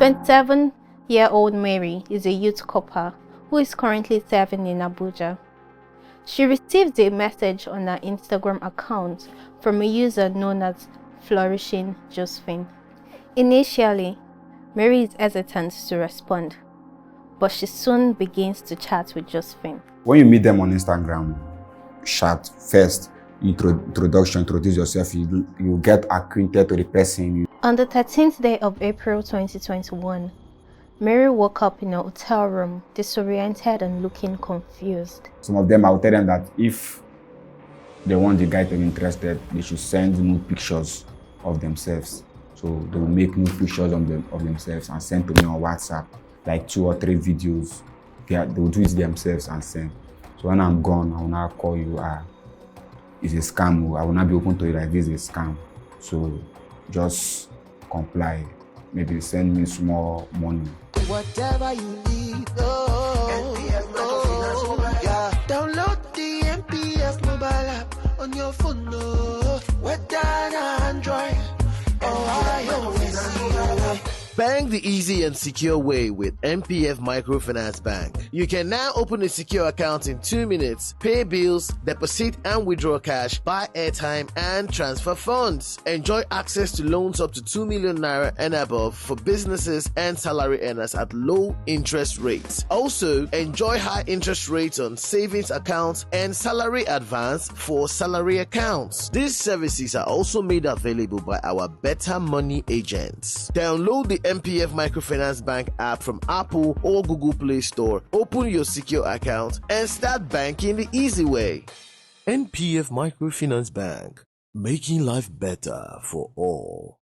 27-year-old Mary is a youth corper who is currently serving in Abuja. She received a message on her Instagram account from a user known as Flourishing Josephine. Initially, Mary is hesitant to respond, but she soon begins to chat with Josephine. When you meet them on Instagram, chat first, introduction, introduce yourself, you get acquainted to the person. On the 13th day of April 2021, Mary woke up in a hotel room, disoriented and looking confused. Some of them, I'll tell them that if they want the guy to be interested, they should send nude pictures of themselves. So they will make nude pictures of themselves and send to me on WhatsApp, like 2 or 3 videos. They will do it themselves and send. So when I'm gone, I will now call you, it's a scam. I will not be open to it like this is a scam. So just comply. Maybe send me small money. Whatever you need, yeah. Download the MPF mobile app on your phone, whether Android or iOS. Bank the easy and secure way with MPF Microfinance Bank. You can now open a secure account in 2 minutes, pay bills, deposit and withdraw cash, buy airtime and transfer funds. Enjoy access to loans up to 2 million naira and above for businesses and salary earners at low interest rates. Also, enjoy high interest rates on savings accounts and salary advance for salary accounts. These services are also made available by our Better Money agents. Download the MPF Microfinance Bank app from Apple or Google Play Store. Open your secure account and start banking the easy way. NPF Microfinance Bank, making life better for all.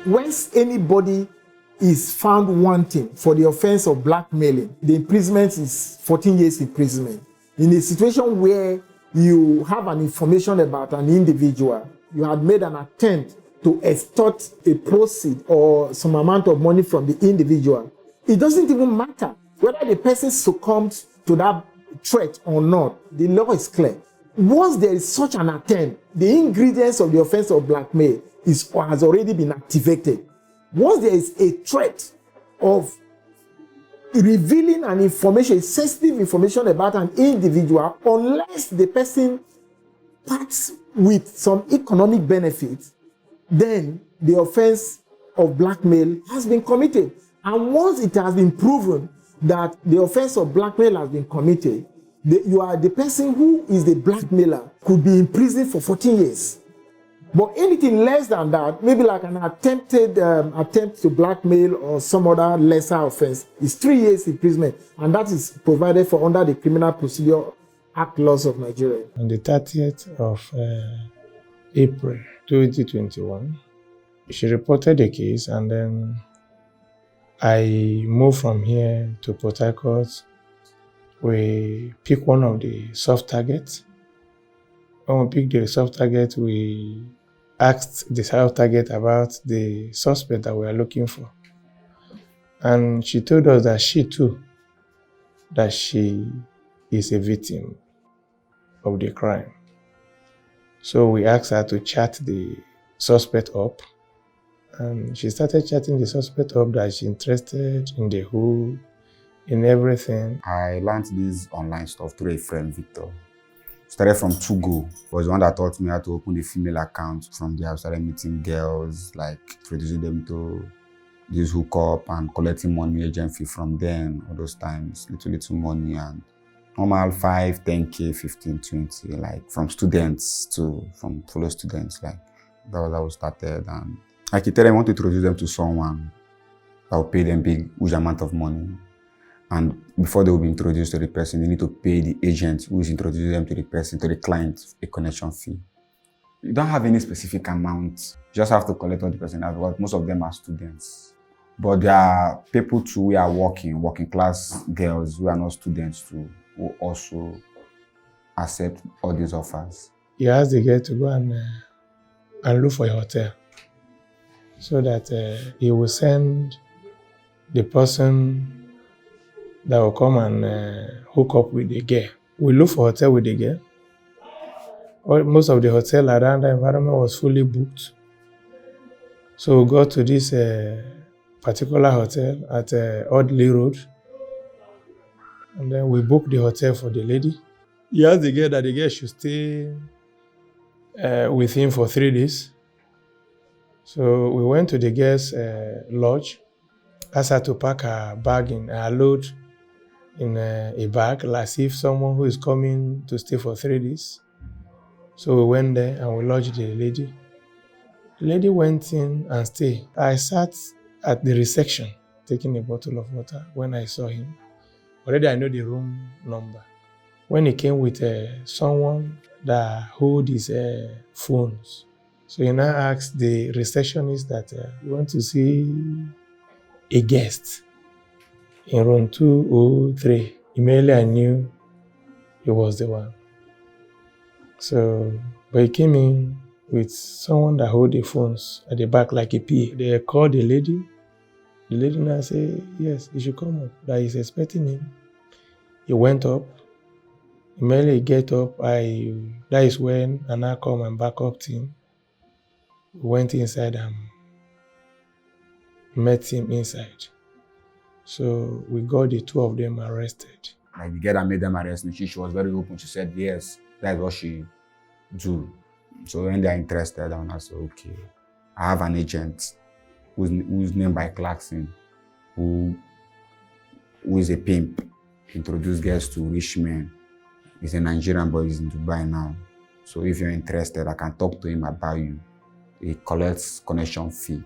Once anybody is found wanting for the offense of blackmailing, the imprisonment is 14 years imprisonment. In a situation where you have an information about an individual, you had made an attempt to extort a proceed or some amount of money from the individual, it doesn't even matter whether the person succumbs to that threat or not. The law is clear. Once there is such an attempt, the ingredients of the offense of blackmail has already been activated. Once there is a threat of revealing an information, sensitive information about an individual, unless the person parts with some economic benefit, then the offense of blackmail has been committed. And once it has been proven that the offense of blackmail has been committed, the person who is the blackmailer could be imprisoned for 14 years. But anything less than that, maybe like an attempt to blackmail or some other lesser offense, is 3 years imprisonment, and that is provided for under the Criminal Procedure Act laws of Nigeria. On the 30th of April 2021, she reported the case, and then I moved from here to Port Harcourt. We picked one of the soft targets. When we picked the soft target, we asked the soft target about the suspect that we are looking for. And she told us that she too, that she is a victim of the crime. So we asked her to chat the suspect up. And she started chatting the suspect up that she's interested in the who, in everything. I learned this online stuff through a friend, Victor. Started from 2Go. Was the one that taught me how to open the female account. From there, I started meeting girls, like introducing them to this hookup and collecting money, agent fee from them. All those times, little money, and normal 5, 10K, 15, 20, like from fellow students. Like that was how we started. And like you tell them, I want to introduce them to someone that will pay them huge amount of money. And before they will be introduced to the person, they need to pay the agent who is introducing them to the person, to the client, a connection fee. You don't have any specific amount. You just have to collect what the person has. Because most of them are students. But there are people too who are working class girls who are not students too, who also accept all these offers. You ask the girl to go and look for a hotel, so that he will send the person that will come and hook up with the girl We looked for hotel with the girl. Most of the hotel around the environment was fully booked. So we got to this particular hotel at Audley Road. And then we booked the hotel for the lady. He asked the girl that the girl should stay with him for 3 days. So we went to the girl's lodge. Asked her to pack her bag in her load in a bag, as if someone who is coming to stay for 3 days. So we went there and we lodged the lady. The lady went in and stayed. I sat at the reception taking a bottle of water when I saw him. Already I know the room number. When he came with someone that hold his phones. So he now asked the receptionist that you want to see a guest in room 203. Immediately I knew he was the one. So, but he came in with someone that hold the phones at the back like a PA. They called the lady. The lady now said, yes, he should come up, that he's expecting him. He went up. Immediately he get up, that is when I now call my backup team. We went inside and met him inside. So we got the two of them arrested. Like the girl that made them arrest me, she was very open. She said, yes, that's what she do. So when they're interested, I said, okay. I have an agent who's named by Clarkson, who is a pimp. Introduce girls to rich men. He's a Nigerian boy, he's in Dubai now. So if you're interested, I can talk to him about you. He collects connection fee.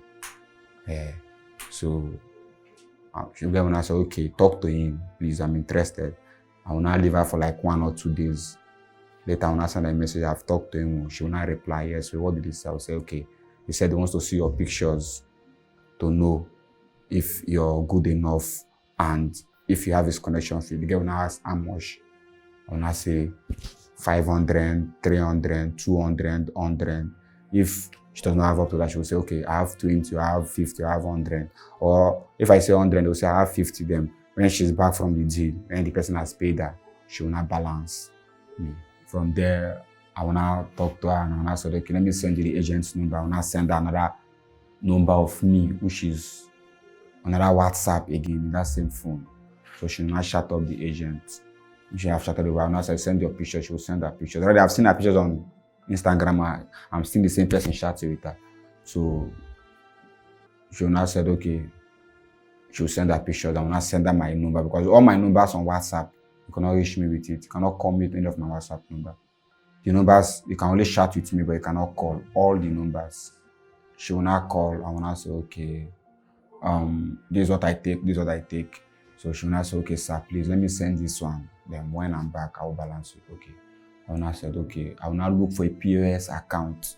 So when I said, okay, talk to him, please, I'm interested. I will not leave her for like 1 or 2 days. Later, when I send a message, I've talked to him, she will not reply, yes. So what did he say? I'll say, okay. He said he wants to see your pictures to know if you're good enough and if you have his connection fee. The girl will now ask how much. I will now say 500, 300, 200, 100. If she does not have up to that, she will say, okay, I have 20, I have 50, I have 100. Or if I say 100, they will say, I have 50 them. When she's back from the deal, when the person has paid her, she will not balance me. From there, I will now talk to her and I will now say, okay, let me send you the agent's number. I will now send her another number of me, which is another WhatsApp again in that same phone. So she will now shut up the agent. She have shut up the I will now say, send your picture. She will send her pictures. Already I've seen her pictures on Instagram. I'm still the same person chatting with her. So she will now say, okay, she will send her pictures. I will not send her my number because all my numbers on WhatsApp, you cannot reach me with it. You cannot call me with any of my WhatsApp number. The numbers, you can only chat with me, but you cannot call all the numbers. She will not call. I will not say, okay, this is what I take, this is what I take. So she will not say, okay, sir, please let me send this one. Then when I'm back, I will balance it. Okay. I will not say, okay, I will not look for a POS account.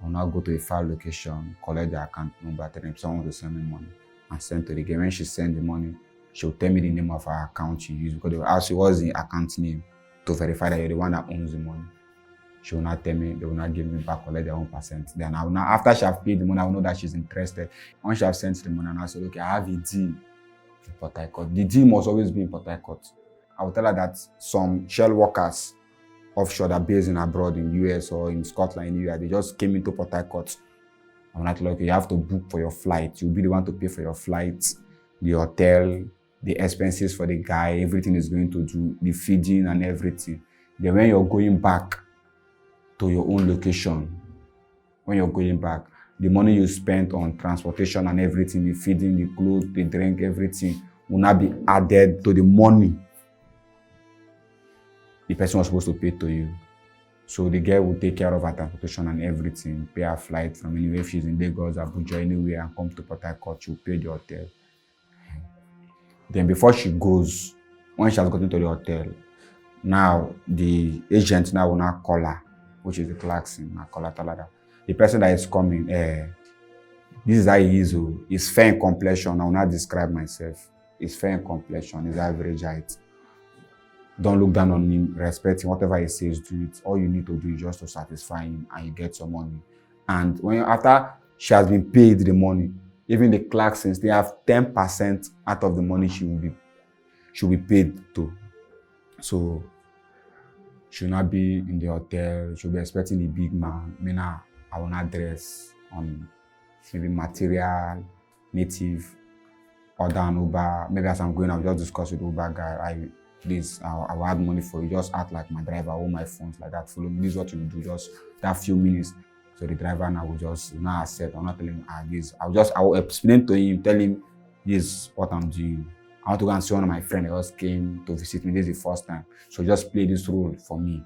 I will not go to a file location, collect the account number, tell them someone to send me money and send to the girl. When she send the money, she will tell me the name of her account she used because they will ask you what's the account name to verify that you're the one that owns the money. She will not tell me, they will not give me back, collect their own percent. Then I will not, after she have paid the money, I will know that she's interested. Once she have sent the money, and I said, okay, I have a deal in Port Harcourt. The deal must always be in Port Harcourt. I will tell her that some Shell workers offshore that are based in abroad in US or in Scotland, in US, they just came into Port Harcourt. I'm not like, okay, you have to book for your flight. You'll be the one to pay for your flight, the hotel, the expenses for the guy, everything is going to do, the feeding and everything. Then when you're going back to your own location, when you're going back, the money you spent on transportation and everything, the feeding, the clothes, the drink, everything will not be added to the money the person was supposed to pay to you. So the girl will take care of her transportation and everything, pay her flight from anywhere. If she's in Lagos, Abuja, anywhere, and come to Port Harcourt, she'll pay the hotel. Then before she goes, when she has gotten to the hotel, now the agent now will not call her, which is the Clarkson, now call her, tell her that the person that is coming, this is how he is. He's fair in complexion. I will not describe myself. He's fair in complexion, he's average height. Don't look down on him, respect him, whatever he says, do it. All you need to do is just to satisfy him and you get your money. And when after she has been paid the money, even the Clarksons, they have 10% out of the money she will be paid to. So She'll not be in the hotel. She'll be expecting the big man. I will not dress on maybe material, native, order an Uber. Maybe as I'm going, I'll just discuss with the Uber guy. I will add money for you. Just act like my driver, hold my phones like that. Follow me. This is what you do. Just that few minutes. So the driver now will just not accept. I'm not telling him this. I will explain to him, tell him this is what I'm doing. I want to go and see one of my friends. They just came to visit me. This is the first time. So just play this role for me.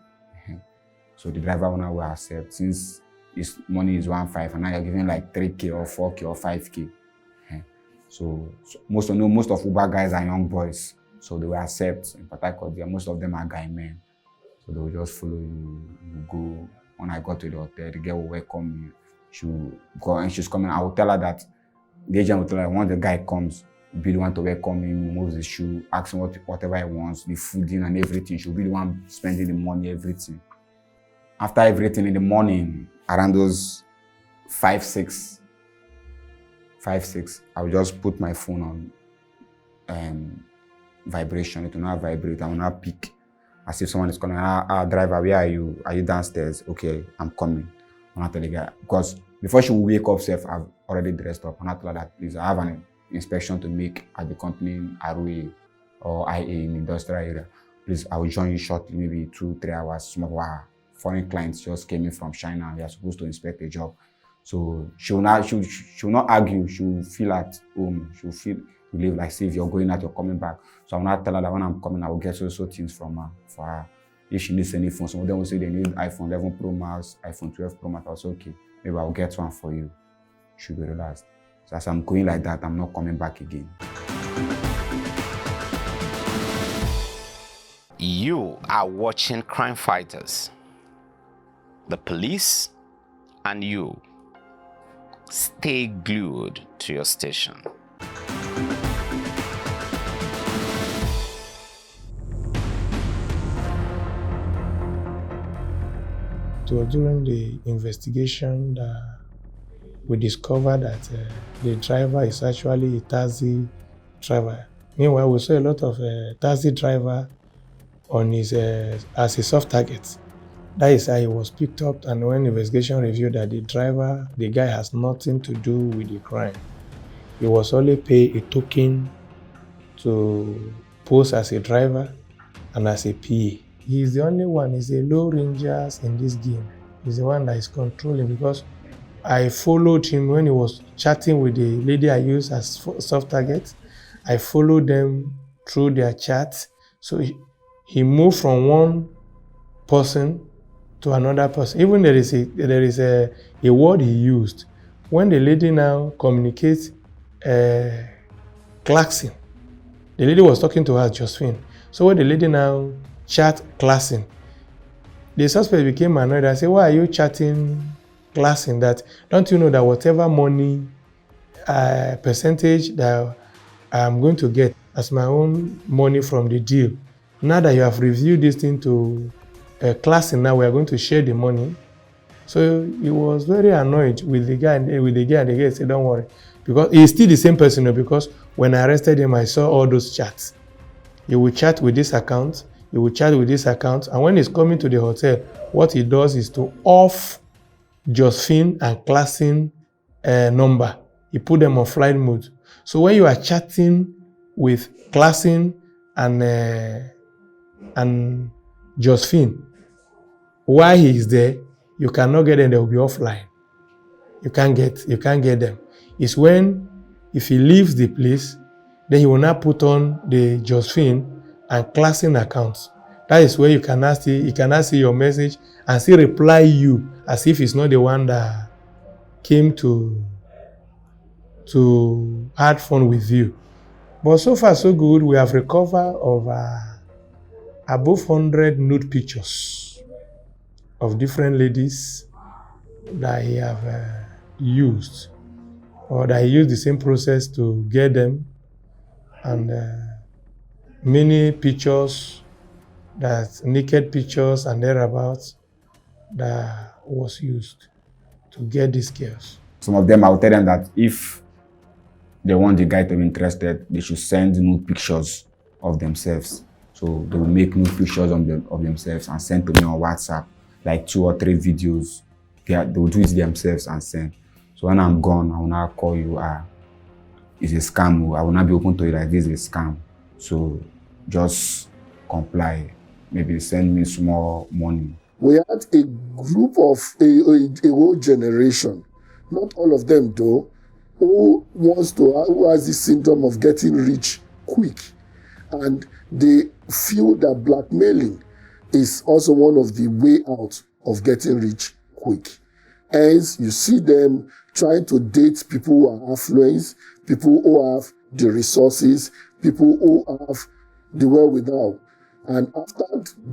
So the driver now will accept. Since his money is 1.5 and now you're giving like 3K or 4K or 5K. So most of Uber guys are young boys. So they will accept. In Port Harcourt, most of them are guy men. So they will just follow you. You go. When I got to the hotel, the girl will welcome me. She'll go and she's coming. I will tell her that the agent will tell her once the guy comes, be the one to welcome him, remove the shoe, ask him whatever he wants, the food in and everything. She'll be the one spending the money, everything. After everything in the morning, around those 5, 6, I will just put my phone on vibration. It will not vibrate. I will not pick. As if someone is calling, driver, where are you? Are you downstairs? Okay, I'm coming. I'm not telling the guy. Because before she will wake up, I've already dressed up. I'm not telling her that, please, I have an inspection to make at the company ROA or IA in the industrial area. Please, I will join you shortly, maybe 2-3 hours. Some of our foreign clients just came in from China. They are supposed to inspect a job. So she will not argue. She will feel at home. She will feel relieved, like say if you're going out, you're coming back. So I will not tell her that when I'm coming, I will get also things from her for her. If she needs any phone, some of them will say they need iPhone 11 Pro Max, iPhone 12 Pro Max. I will say, okay, maybe I'll get one for you. She'll be relaxed. So as I'm going like that, I'm not coming back again. You are watching Crime Fighters. The police and you. Stay glued to your station. So during the investigation, we discovered that the driver is actually a taxi driver. Meanwhile, we saw a lot of taxi driver on his as a soft target. That is how he was picked up, and when investigation revealed that the guy has nothing to do with the crime. He was only paid a token to pose as a driver and as a PA. He's the only one, he's a low ranger in this game. He's the one that is controlling, because I followed him when he was chatting with the lady I use as soft target. I followed them through their chat. So he moved from one person to another person. Even there is a word he used. When the lady now communicates claxing, the lady was talking to her, Josephine. So when the lady now chat classing, the suspect became annoyed. I said, why are you chatting classing? That don't you know that whatever money percentage that I'm going to get as my own money from the deal, now that you have reviewed this thing to classing, now we are going to share the money. So he was very annoyed with the guy, and the guy said, don't worry, because he's still the same person. Because when I arrested him, I saw all those chats. He will chat with this account, he will chat with this account, and when he's coming to the hotel, what he does is to off Josephine and classing number. He put them on flight mode. So when you are chatting with classing and Josephine, while he is there, you cannot get them, they will be offline. You can't get them. It's when, if he leaves the place, then he will not put on the Josephine and classing accounts. That is where you cannot see your message and still reply you as if it's not the one that came to have fun with you. But so far so good, we have recovered over above 100 nude pictures of different ladies that he have used, or that he used the same process to get them, and many pictures, that naked pictures and thereabouts, that was used to get these girls. Some of them, I will tell them that if they want the guy to be interested, they should send nude pictures of themselves. So they will make new pictures of themselves and send to me on WhatsApp, like 2 or 3 videos. They will do it themselves and send. So when I'm gone, I will now call you. It's a scam. I will not be open to it like this is a scam. So just comply. Maybe send me small money. We had a group of a whole generation, not all of them though, who has this syndrome of getting rich quick. And they feel that blackmailing is also one of the way out of getting rich quick. Hence, you see them trying to date people who are affluent, people who have the resources, people who have the wherewithal. And after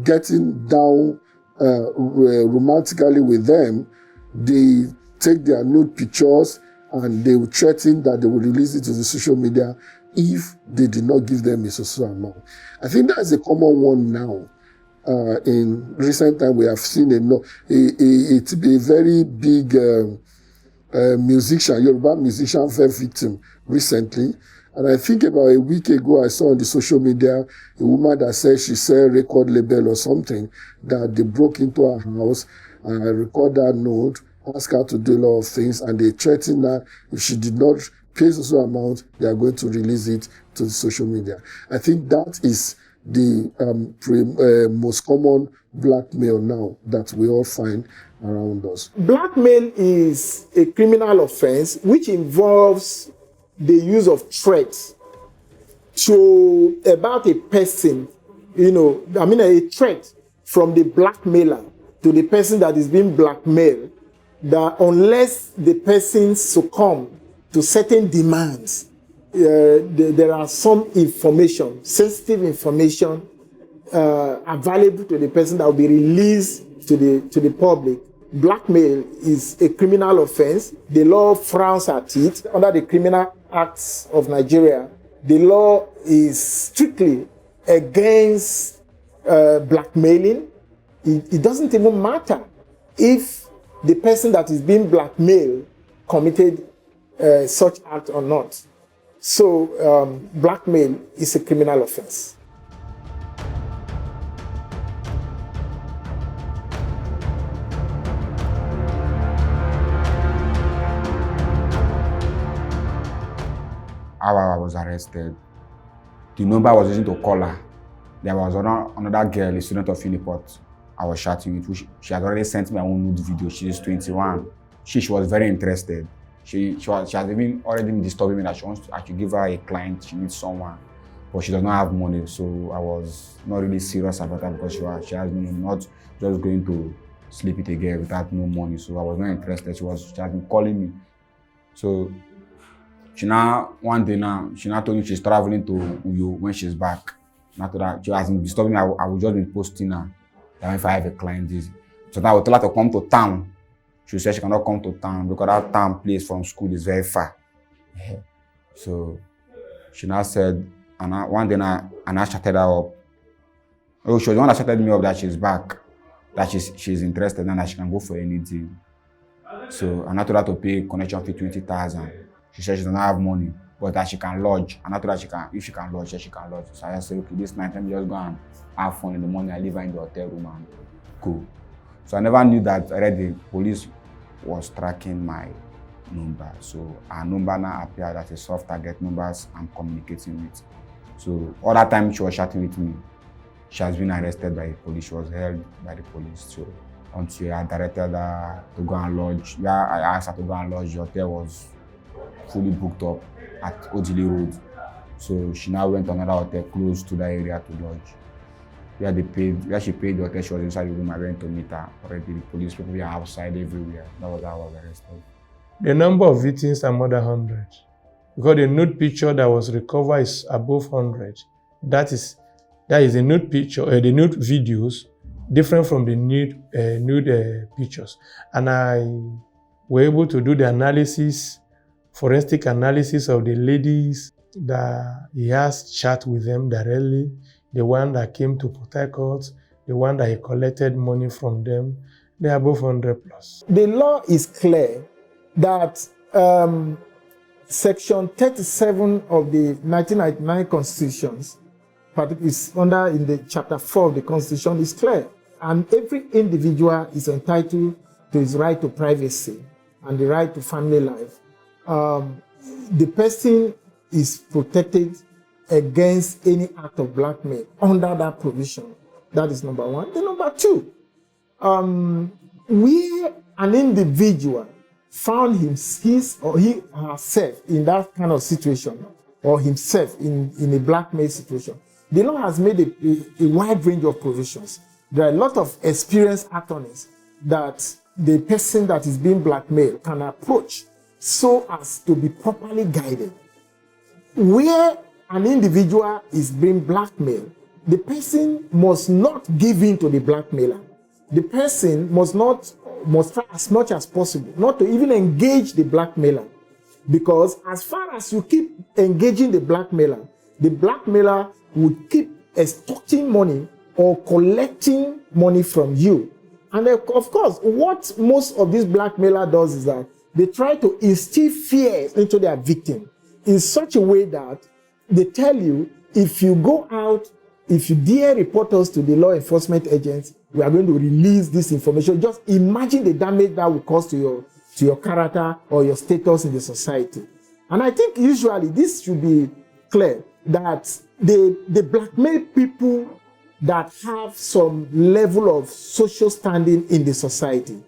getting down romantically with them, they take their nude pictures and they will threaten that they will release it to the social media if they did not give them a social amount. I think that's a common one now. In recent time, we have seen a very big musician, Yoruba musician, fell victim recently. And I think about a week ago, I saw on the social media a woman that said she said record label or something, that they broke into her house and record that note, ask her to do a lot of things, and they threatened her if she did not pay social amount, they are going to release it to the social media. I think that is the most common blackmail now that we all find around us. Blackmail is a criminal offense which involves the use of threats about a person, a threat from the blackmailer to the person that is being blackmailed, that unless the person succumbs to certain demands, there are some information, sensitive information, available to the person that will be released to the public. Blackmail is a criminal offense. The law frowns at it. Under the Criminal Acts of Nigeria, the law is strictly against blackmailing. It doesn't even matter if the person that is being blackmailed committed such act or not. So blackmail is a criminal offense. How I was arrested, the number I was using to call her, there was another girl, a student of Uniport, I was chatting with. She had already sent me her own nude video. She is 21. She was very interested. She has even already been disturbing me that she wants to actually give her a client. She needs someone, but she does not have money. So I was not really serious about that because she has me not just going to sleep with a girl without no money. So I was not interested. She has been calling me. So one day she now told me she's traveling to Uyo when she's back. After that, she has been disturbing me. I will just be posting her that if I have a client, so now I will tell her to come to town. She said she cannot come to town because that town place from school is very far. So she now said, and one day I chatted her up. Oh, she was the one that chatted me up that she's back, that she's interested and that she can go for anything. So I told her to pay connection fee 20,000. She said she doesn't have money, but that she can lodge. And I told her if she can lodge, she can lodge. So I just said, okay, this night let me just go and have fun in the morning. I leave her in the hotel room and go. So I never knew that already the police was tracking my number. So her number now appeared as a soft target numbers I'm communicating with. So all that time she was chatting with me, she has been arrested by the police. She was held by the police. So until I directed her to go and lodge, I asked her to go and lodge, the hotel was fully booked up at Ojili Road. So she now went to another hotel close to that area to lodge. Where she paid the hotel, she was inside the room. I went to meet her. Already the police people were outside everywhere. That was how I was arrested. The number of victims are more than 100. Because the nude picture that was recovered is above 100. That is the nude picture, the nude videos, different from the nude pictures. And I were able to do the analysis, forensic analysis of the ladies that he has chat with them directly, the one that came to Port Harcourt, the one that he collected money from them. They are above 100 plus. The law is clear that Section 37 of the 1999 Constitution is under in the chapter 4 of the Constitution is clear. And every individual is entitled to his right to privacy and the right to family life. The person is protected against any act of blackmail under that provision. That is number one. Then number two, where an individual found his or he herself in that kind of situation, or himself in a blackmail situation, the law has made a wide range of provisions. There are a lot of experienced attorneys that the person that is being blackmailed can approach so as to be properly guided. Where an individual is being blackmailed, the person must not give in to the blackmailer. The person must try as much as possible not to even engage the blackmailer, because as far as you keep engaging the blackmailer would keep extorting money or collecting money from you. And of course, what most of this blackmailer does is that they try to instill fear into their victim in such a way that they tell you, if you go out, if you dare report us to the law enforcement agents, we are going to release this information. Just imagine the damage that will cause to your character or your status in the society. And I think usually this should be clear, that they blackmail people that have some level of social standing in the society.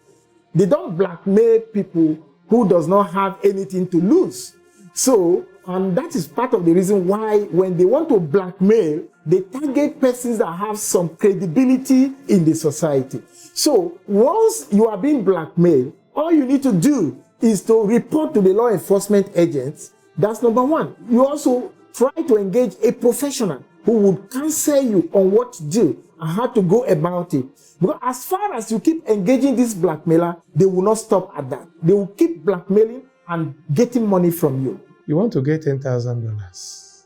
They don't blackmail people who does not have anything to lose. So, and that is part of the reason why when they want to blackmail, they target persons that have some credibility in the society. So once you are being blackmailed, all you need to do is to report to the law enforcement agents. That's number one. You also try to engage a professional who would counsel you on what to do and how to go about it. Because as far as you keep engaging this blackmailer, they will not stop at that. They will keep blackmailing and getting money from you. You want to get $10,000,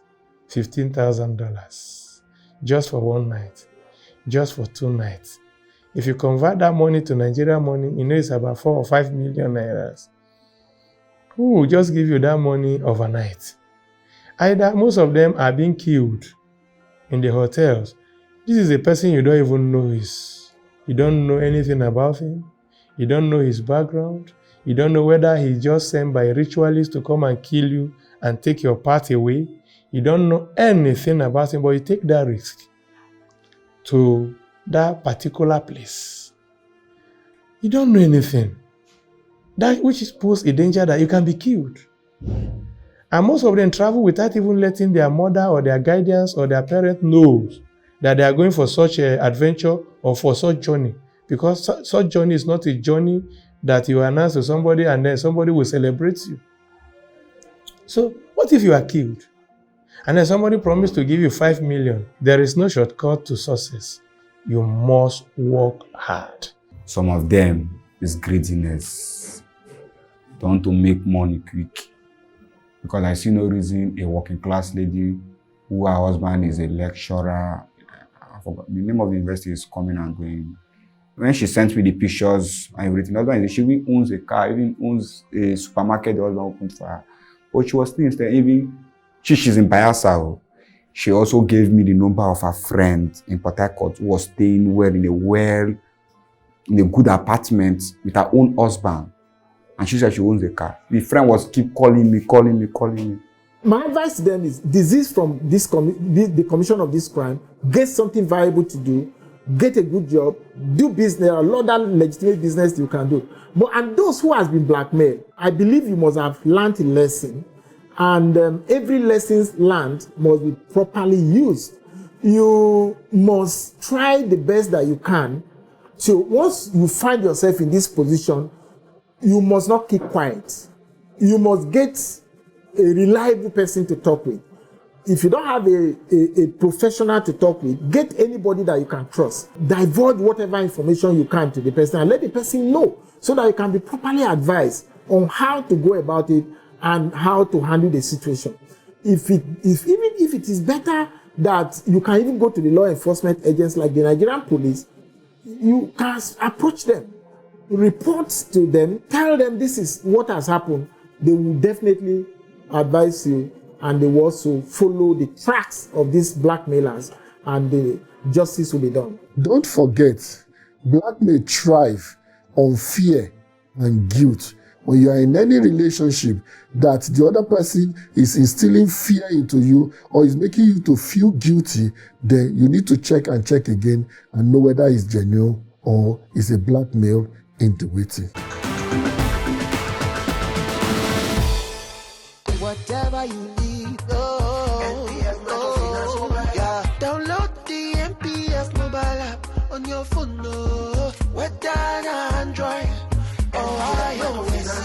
$15,000, just for one night, just for 2 nights. If you convert that money to Nigerian money, you know it's about 4 or 5 million naira. Who will just give you that money overnight? Either most of them are being killed in the hotels. This is a person you don't even know you don't know anything about him. You don't know his background. You don't know whether he's just sent by ritualists to come and kill you and take your part away. You don't know anything about him, but you take that risk to that particular place. You don't know anything. That which is posed a danger that you can be killed. And most of them travel without even letting their mother or their guardians or their parent know that they are going for such an adventure or for such journey. Because such journey is not a journey that you announce to somebody and then somebody will celebrate you. So what if you are killed? And then somebody promised to give you 5 million. There is no shortcut to success. You must work hard. Some of them is greediness. They want to make money quick. Because I see no reason a working class lady who her husband is a lecturer, I forgot the name of the university, is coming and going. When she sent me the pictures and everything, husband, she even owns a car, even owns a supermarket the husband opened for her. But she was still instead, even she's in Bayelsa. She also gave me the number of her friend in Port Harcourt who was staying in a good apartment with her own husband. And she said she owns a car. The friend was keep calling me. My advice to them is desist from the commission of this crime, get something valuable to do, get a good job, do business. There are a lot of legitimate business you can do. And those who has been blackmailed, I believe you must have learned a lesson. And every lesson learned must be properly used. You must try the best that you can. So once you find yourself in this position, you must not keep quiet. You must get a reliable person to talk with. If you don't have a professional to talk with, get anybody that you can trust. Divulge whatever information you can to the person and let the person know so that you can be properly advised on how to go about it and how to handle the situation. Even if it is better that you can even go to the law enforcement agents like the Nigerian police, you can approach them, report to them, tell them this is what has happened. They will definitely advise you and they will also follow the tracks of these blackmailers, and the justice will be done. Don't forget, blackmail thrive on fear and guilt. When you are in any relationship that the other person is instilling fear into you or is making you to feel guilty, then you need to check again and know whether it's genuine or is a blackmail into waiting. Whatever you need, yeah. Download the MPF mobile app on your phone, whether Android or iOS.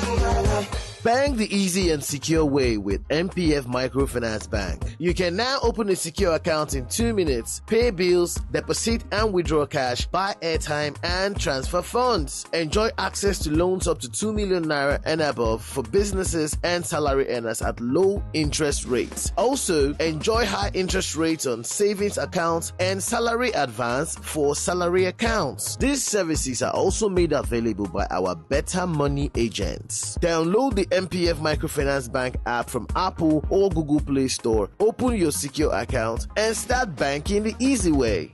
Bang the easy and secure way with MPF Microfinance Bank. You can now open a secure account in 2 minutes, pay bills, deposit and withdraw cash, buy airtime and transfer funds. Enjoy access to loans up to 2 million naira and above for businesses and salary earners at low interest rates. Also, enjoy high interest rates on savings accounts and salary advance for salary accounts. These services are also made available by our Better Money agents. Download the MPF Microfinance Bank app from Apple or Google Play Store. Open your secure account and start banking the easy way.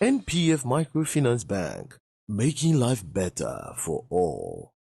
NPF Microfinance Bank, making life better for all.